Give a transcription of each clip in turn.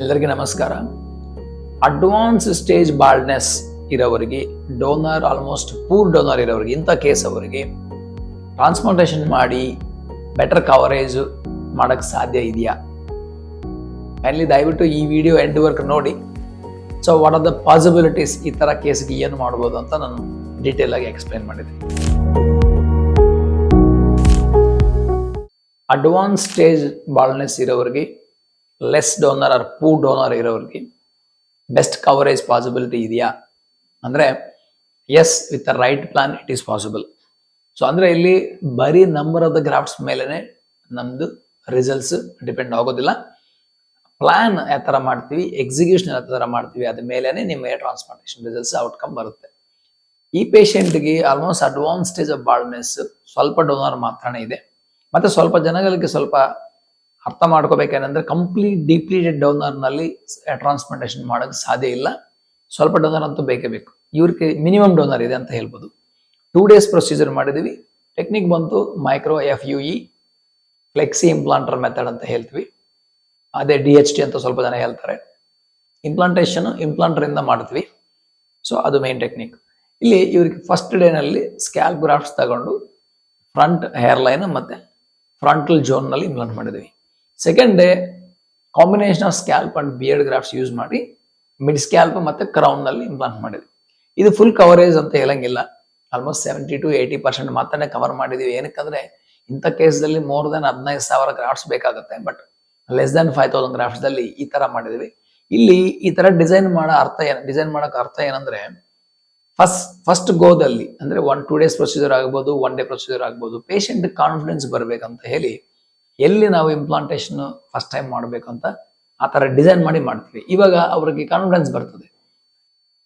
ಎಲ್ಲರಿಗೂ ನಮಸ್ಕಾರ. Advance stage baldness ಇರೋವರಿಗೆ, ಡೋನರ್ ಆಲ್ಮೋಸ್ಟ್ ಪೂರ್ ಡೋನರ್ ಇರೋವರಿಗೆ, ಇಂಥ ಕೇಸ್ ಅವರಿಗೆ ಟ್ರಾನ್ಸ್ಪ್ಲಾಂಟೇಷನ್ ಮಾಡಿ ಬೆಟರ್ ಕವರೇಜ್ ಮಾಡೋಕ್ಕೆ ಸಾಧ್ಯ ಇದೆಯಾ? ಅಲ್ಲಿ ದಯವಿಟ್ಟು ಈ ವಿಡಿಯೋ ಎಂಡ್ ವರ್ಕ್ ನೋಡಿ. So what are the possibilities, ಈ ಥರ ಕೇಸ್ಗೆ ಏನು ಮಾಡ್ಬೋದು ಅಂತ ನಾನು ಡೀಟೇಲ್ ಆಗಿ ಎಕ್ಸ್ಪ್ಲೈನ್ ಮಾಡಿದೆ. ಅಡ್ವಾನ್ಸ್ ಸ್ಟೇಜ್ ಬಾಲ್ಡ್ನೆಸ್ ಇರೋವರಿಗೆ, less donor or poor donor ಇರೋರಿಗೆ ಬೆಸ್ಟ್ ಕವರೇಜ್ ಪಾಸಿಬಿಲಿಟಿ ಇದೆಯಾ ಅಂದರೆ, yes, with the right plan it is possible. So ಅಂದರೆ ಇಲ್ಲಿ ಬರೀ ನಂಬರ್ ಆಫ್ ದ ಗ್ರಾಫ್ಟ್ಸ್ ಮೇಲೇ ನಮ್ಮದು ರಿಸಲ್ಟ್ಸ್ ಡಿಪೆಂಡ್ ಆಗೋದಿಲ್ಲ. ಪ್ಲಾನ್ ಯಾವ ಥರ ಮಾಡ್ತೀವಿ, ಎಕ್ಸಿಕ್ಯೂಷನ್ ಯಾವ ಥರ ಮಾಡ್ತೀವಿ, ಅದ ಮೇಲೇ ನಿಮ್ಮ ಟ್ರಾನ್ಸ್ಪ್ಲಾಂಟೇಷನ್ ರಿಸಲ್ಟ್ಸ್ ಔಟ್ಕಮ್ ಬರುತ್ತೆ. ಈ ಪೇಷಂಟ್ಗೆ almost advance stage of baldness, ಸ್ವಲ್ಪ ಡೋನರ್ ಮಾತ್ರನೇ ಇದೆ. ಮತ್ತು ಸ್ವಲ್ಪ ಜನಗಳಿಗೆ ಸ್ವಲ್ಪ ಅರ್ಥ ಮಾಡ್ಕೋಬೇಕೇನಂದ್ರೆ, ಕಂಪ್ಲೀಟ್ ಡಿಪ್ಲೀಟೆಡ್ ಡೋನರ್ನಲ್ಲಿ ಟ್ರಾನ್ಸ್ಪ್ಲಾಂಟೇಷನ್ ಮಾಡೋಕ್ಕೆ ಸಾಧ್ಯ ಇಲ್ಲ. ಸ್ವಲ್ಪ ಡೋನರ್ ಅಂತೂ ಬೇಕೇ ಬೇಕು. ಇವ್ರಿಗೆ ಮಿನಿಮಮ್ ಡೋನರ್ ಇದೆ ಅಂತ ಹೇಳ್ಬೋದು. 2 days ಪ್ರೊಸೀಜರ್ ಮಾಡಿದ್ದೀವಿ. ಟೆಕ್ನಿಕ್ ಬಂತು ಮೈಕ್ರೋ FUE ಫ್ಲೆಕ್ಸಿ ಇಂಪ್ಲಾಂಟರ್ ಮೆಥಡ್ ಅಂತ ಹೇಳ್ತೀವಿ. ಅದೇ DHT ಅಂತ ಸ್ವಲ್ಪ ಜನ ಹೇಳ್ತಾರೆ. ಇಂಪ್ಲಾಂಟರಿಂದ ಮಾಡ್ತೀವಿ. ಸೊ ಅದು ಮೇನ್ ಟೆಕ್ನಿಕ್. ಇಲ್ಲಿ ಇವ್ರಿಗೆ ಫಸ್ಟ್ ಡೇನಲ್ಲಿ ಸ್ಕ್ಯಾಲ್ಪ್ ಗ್ರಾಫ್ಟ್ಸ್ ತಗೊಂಡು ಫ್ರಂಟ್ ಹೇರ್ ಲೈನ್ ಮತ್ತು ಫ್ರಂಟಲ್ ಝೋನ್ನಲ್ಲಿ ಇಂಪ್ಲಾಂಟ್ ಮಾಡಿದ್ದೀವಿ. Second day combination of scalp and beard grafts use ಮಾಡಿ ಮಿಡ್ ಸ್ಕ್ಯಾಲ್ಪ್ ಮತ್ತು ಕ್ರೌನ್ನಲ್ಲಿ ಇಂಪ್ಲಾಂಟ್ ಮಾಡಿದ್ವಿ. ಇದು ಫುಲ್ ಕವರೇಜ್ ಅಂತ ಹೇಳಂಗಿಲ್ಲ. ಆಲ್ಮೋಸ್ಟ್ 70 to 80% ಮಾತ್ರನೇ ಕವರ್ ಮಾಡಿದ್ದೀವಿ. ಏನಕ್ಕಂದ್ರೆ ಇಂಥ ಕೇಸ್ದಲ್ಲಿ ಮೋರ್ ದೆನ್ 15,000 ಗ್ರಾಫ್ಟ್ಸ್ ಬೇಕಾಗುತ್ತೆ. ಬಟ್ ಲೆಸ್ ದೆನ್ 5,000 ಗ್ರಾಫ್ಟ್ಸ್ದಲ್ಲಿ ಈ ಥರ ಮಾಡಿದ್ವಿ. ಇಲ್ಲಿ ಈ ಥರ ಡಿಸೈನ್ ಮಾಡೋಕೆ ಅರ್ಥ ಏನಂದ್ರೆ, ಫಸ್ಟ್ ಗೋದಲ್ಲಿ ಅಂದರೆ 1-2 days ಪ್ರೊಸೀಜರ್ ಆಗ್ಬೋದು, 1 day ಪ್ರೊಸೀಜರ್ ಆಗ್ಬೋದು, ಪೇಷಂಟ್ ಕಾನ್ಫಿಡೆನ್ಸ್ ಬರ್ಬೇಕಂತ ಹೇಳಿ ಎಲ್ಲಿ ನಾವು ಇಂಪ್ಲಾಂಟೇಷನ್ ಫಸ್ಟ್ ಟೈಮ್ ಮಾಡಬೇಕಂತ ಆ ಥರ ಡಿಸೈನ್ ಮಾಡಿ ಮಾಡ್ತೀವಿ. ಇವಾಗ ಅವ್ರಿಗೆ ಕಾನ್ಫಿಡೆನ್ಸ್ ಬರ್ತದೆ.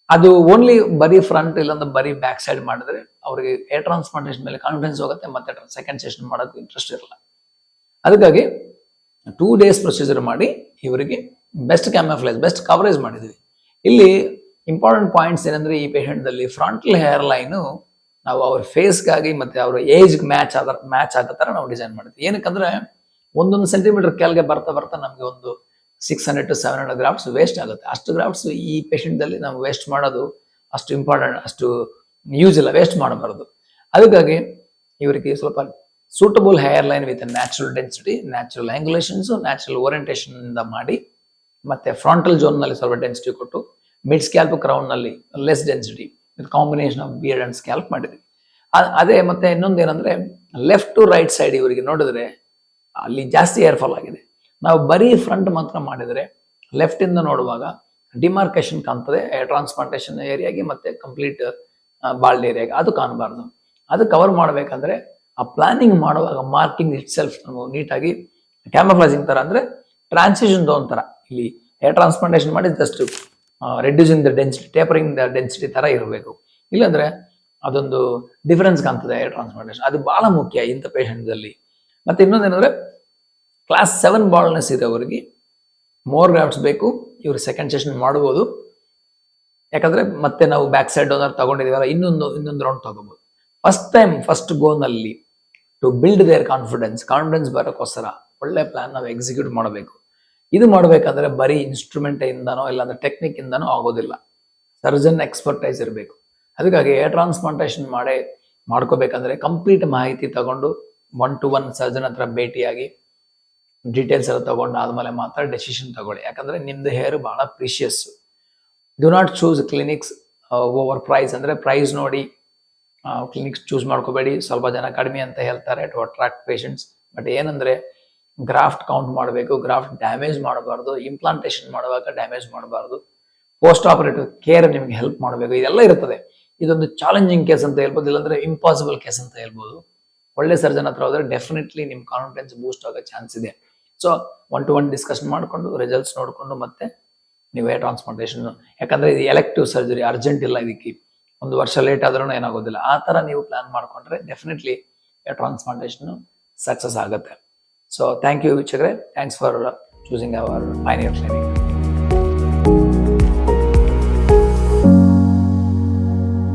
ಅದು ಓನ್ಲಿ ಬರೀ ಫ್ರಂಟ್ ಇಲ್ಲಾಂದ್ರೆ ಬರೀ ಬ್ಯಾಕ್ ಸೈಡ್ ಮಾಡಿದ್ರೆ ಅವ್ರಿಗೆ ಏರ್ ಟ್ರಾನ್ಸ್ಪ್ಲಾಂಟೇಷನ್ ಮೇಲೆ ಕಾನ್ಫಿಡೆನ್ಸ್ ಹೋಗುತ್ತೆ, ಮತ್ತೆ ಸೆಕೆಂಡ್ ಸೆಷನ್ ಮಾಡೋಕೆ ಇಂಟ್ರೆಸ್ಟ್ ಇರಲ್ಲ. ಅದಕ್ಕಾಗಿ 2 days ಪ್ರೊಸೀಜರ್ ಮಾಡಿ ಇವರಿಗೆ ಬೆಸ್ಟ್ ಕ್ಯಾಮಫ್ಲೇಜ್, ಬೆಸ್ಟ್ ಕವರೇಜ್ ಮಾಡಿದ್ವಿ. ಇಲ್ಲಿ ಇಂಪಾರ್ಟೆಂಟ್ ಪಾಯಿಂಟ್ಸ್ ಏನಂದ್ರೆ, ಈ ಪೇಷಂಟ್ದಲ್ಲಿ ಫ್ರಂಟಲ್ ಹೇರ್ ಲೈನು ನಾವು ಅವ್ರ ಫೇಸ್ಗಾಗಿ ಮತ್ತೆ ಅವ್ರ ಏಜ್ಗೆ ಮ್ಯಾಚ್ ಆಗೋ ಥರ ನಾವು ಡಿಸೈನ್ ಮಾಡಿದ್ವಿ. ಏನಕ್ಕಂದ್ರೆ 1 ಸೆಂಟಿಮೀಟರ್ ಕೆಳಗೆ ಬರ್ತಾ ನಮಗೆ ಒಂದು 600 to 700 ಗ್ರಾಫ್ಟ್ಸ್ ವೇಸ್ಟ್ ಆಗುತ್ತೆ. ಅಷ್ಟು ಗ್ರಾಫ್ಟ್ಸ್ ಈ ಪೇಷಂಟ್ದಲ್ಲಿ ನಾವು ವೇಸ್ಟ್ ಮಾಡೋದು ಅಷ್ಟು ಇಂಪಾರ್ಟೆಂಟ್, ಅಷ್ಟು ಯೂಸ್ ಇಲ್ಲ, ವೇಸ್ಟ್ ಮಾಡಬಾರ್ದು. ಅದಕ್ಕಾಗಿ ಇವರಿಗೆ ಸ್ವಲ್ಪ suitable hair line with natural density, natural angulations, natural orientation ಇಂದ ಮಾಡಿ, ಮತ್ತೆ ಫ್ರಂಟಲ್ ಝೋನ್ನಲ್ಲಿ ಸ್ವಲ್ಪ ಡೆನ್ಸಿಟಿ ಕೊಟ್ಟು, ಮಿಡ್ ಸ್ಕ್ಯಾಲ್ಪ್ ಕ್ರೌನ್ನಲ್ಲಿ less density with combination of beard and scalp ಮಾಡಿದ್ವಿ. ಅದೇ ಮತ್ತೆ ಇನ್ನೊಂದು ಏನಂದ್ರೆ, ಲೆಫ್ಟ್ ಟು ರೈಟ್ ಸೈಡ್ ಇವರಿಗೆ ನೋಡಿದ್ರೆ ಅಲ್ಲಿ ಜಾಸ್ತಿ ಏರ್ ಫಾಲ್ ಆಗಿದೆ. ನಾವು ಬರೀ ಫ್ರಂಟ್ ಮಾತ್ರ ಮಾಡಿದರೆ ಲೆಫ್ಟ್ ಇಂದ ನೋಡುವಾಗ ಡಿಮಾರ್ಕೇಶನ್ ಕಾಣ್ತದೆ ಟ್ರಾನ್ಸ್ಪ್ಲಾಂಟೇಷನ್ ಏರಿಯಾಗೆ ಮತ್ತೆ ಕಂಪ್ಲೀಟ್ ಬಾಲ್ಡ್ ಏರಿಯಾಗೆ. ಅದು ಕಾಣಬಾರ್ದು. ಅದು ಕವರ್ ಮಾಡಬೇಕಂದ್ರೆ ಆ ಪ್ಲಾನಿಂಗ್ ಮಾಡುವಾಗ ಮಾರ್ಕಿಂಗ್ ಇಟ್ ಸೆಲ್ಫ್ ನಾವು ನೀಟಾಗಿ ಕ್ಯಾಮಫ್ಲೇಜಿಂಗ್ ತರ, ಅಂದ್ರೆ ಟ್ರಾನ್ಸಿಷನ್ ಝೋನ್ ತರ ಇಲ್ಲಿ ಏರ್ ಟ್ರಾನ್ಸ್ಪ್ಲಾಂಟೇಷನ್ ಮಾಡಿ just reducing the density, tapering the density ತರ ಇರಬೇಕು. ಇಲ್ಲಾಂದ್ರೆ ಅದೊಂದು ಡಿಫರೆನ್ಸ್ ಕಾಣ್ತದೆ ಏರ್ ಟ್ರಾನ್ಸ್ಪ್ಲಾಂಟೇಷನ್. ಅದು ಬಹಳ ಮುಖ್ಯ ಇಂಥ ಪೇಷಂಟ್ದಲ್ಲಿ. ಮತ್ತೆ ಇನ್ನೊಂದೇನಂದ್ರೆ, ಕ್ಲಾಸ್ 7 ಬಾಲ್ಡ್ನೆಸ್ ಇರೋವರಿಗೆ ಮೋರ್ ಗ್ರಾಫ್ಟ್ಸ್ ಬೇಕು. ಇವರು ಸೆಕೆಂಡ್ ಸೆಷನ್ ಮಾಡ್ಬೋದು. ಯಾಕಂದ್ರೆ ಮತ್ತೆ ನಾವು ಬ್ಯಾಕ್ ಸೈಡ್ ಡೋನರ್ ತಗೊಂಡಿದೀವಲ್ಲ, ಇನ್ನೊಂದು ರೌಂಡ್ ತಗೋಬಹುದು. ಫಸ್ಟ್ ಗೋನಲ್ಲಿ ಟು ಬಿಲ್ಡ್ ದೇರ್ ಕಾನ್ಫಿಡೆನ್ಸ್ ಬರೋಕ್ಕೋಸ್ಕರ ಒಳ್ಳೆ ಪ್ಲಾನ್ ನಾವು ಎಕ್ಸಿಕ್ಯೂಟ್ ಮಾಡಬೇಕು. ಇದು ಮಾಡಬೇಕಂದ್ರೆ ಬರೀ ಇನ್ಸ್ಟ್ರೂಮೆಂಟ್ ಇಂದನೋ ಇಲ್ಲಾಂದ್ರೆ ಟೆಕ್ನಿಕ್ ಇಂದನೋ ಆಗೋದಿಲ್ಲ. ಸರ್ಜನ್ ಎಕ್ಸ್ಪರ್ಟೈಸ್ ಇರಬೇಕು. ಅದಕ್ಕಾಗಿ ಏರ್ ಟ್ರಾನ್ಸ್ಪ್ಲಾಂಟೇಷನ್ ಮಾಡ್ಕೋಬೇಕಂದ್ರೆ ಕಂಪ್ಲೀಟ್ ಮಾಹಿತಿ ತಗೊಂಡು 1-to-1 ಸರ್ಜನ್ ಹತ್ರ ಭೇಟಿಯಾಗಿ ಡೀಟೇಲ್ಸ್ ಎಲ್ಲ ತಗೊಂಡು ಆದ್ಮೇಲೆ ಮಾತ್ರ ಡೆಸಿಷನ್ ತಗೊಳ್ಳಿ. ಯಾಕಂದ್ರೆ ನಿಮ್ದು ಹೇರ್ ಬಹಳ precious. Do not choose clinics over price. ಅಂದ್ರೆ ಪ್ರೈಸ್ ನೋಡಿ ಕ್ಲಿನಿಕ್ಸ್ ಚೂಸ್ ಮಾಡ್ಕೋಬೇಡಿ. ಸ್ವಲ್ಪ ಜನ ಕಡಿಮೆ ಅಂತ ಹೇಳ್ತಾರೆ ಟು ಅಟ್ರಾಕ್ಟ್ ಪೇಷಂಟ್ಸ್. ಬಟ್ ಏನಂದ್ರೆ, ಗ್ರಾಫ್ಟ್ ಕೌಂಟ್ ಮಾಡಬೇಕು, ಗ್ರಾಫ್ಟ್ ಡ್ಯಾಮೇಜ್ ಮಾಡಬಾರ್ದು, ಇಂಪ್ಲಾಂಟೇಷನ್ ಮಾಡುವಾಗ ಡ್ಯಾಮೇಜ್ ಮಾಡಬಾರ್ದು, ಪೋಸ್ಟ್ ಆಪರೇಟಿವ್ ಕೇರ್ ನಿಮ್ಗೆ ಹೆಲ್ಪ್ ಮಾಡಬೇಕು. ಇದೆಲ್ಲ ಇರ್ತದೆ. ಇದೊಂದು ಚಾಲೆಂಜಿಂಗ್ ಕೇಸ್ ಅಂತ ಹೇಳ್ಬೋದು, ಇಲ್ಲಾಂದ್ರೆ ಇಂಪಾಸಿಬಲ್ ಕೇಸ್ ಅಂತ ಹೇಳ್ಬೋದು. ಒಳ್ಳೆ ಸರ್ಜನ್ ಹತ್ರ ಹೋದ್ರೆ ಡೆಫಿನೆಟ್ಲಿ ನಿಮ್ ಕಾನ್ಫಿಡೆನ್ಸ್ ಬೂಸ್ಟ್ ಆಗೋ ಚಾನ್ಸ್ ಇದೆ. ಸೊ 1-to-1 ಡಿಸ್ಕಷನ್ ಮಾಡಿಕೊಂಡು ರಿಸಲ್ಟ್ಸ್ ನೋಡಿಕೊಂಡು ಮತ್ತೆ ನೀವು ಏರ್ ಟ್ರಾನ್ಸ್ಪ್ಲಾಂಟೇಷನ್, ಯಾಕಂದ್ರೆ ಇದು ಎಲೆಕ್ಟಿವ್ ಸರ್ಜರಿ, ಅರ್ಜೆಂಟ್ ಇಲ್ಲ. ಇದಕ್ಕೆ 1 ವರ್ಷ ಲೇಟ್ ಆದ್ರೂ ಏನಾಗೋದಿಲ್ಲ. ಆ ತರ ನೀವು ಪ್ಲಾನ್ ಮಾಡ್ಕೊಂಡ್ರೆ ಡೆಫಿನೆಟ್ಲಿ ಏರ್ ಟ್ರಾನ್ಸ್ಪ್ಲಾಂಟೇಷನ್ ಸಕ್ಸಸ್ ಆಗುತ್ತೆ. ಸೊ ಥ್ಯಾಂಕ್ ಯು ವೀಕ್ಷಕರೇ. Thanks for choosing our pioneer clinic.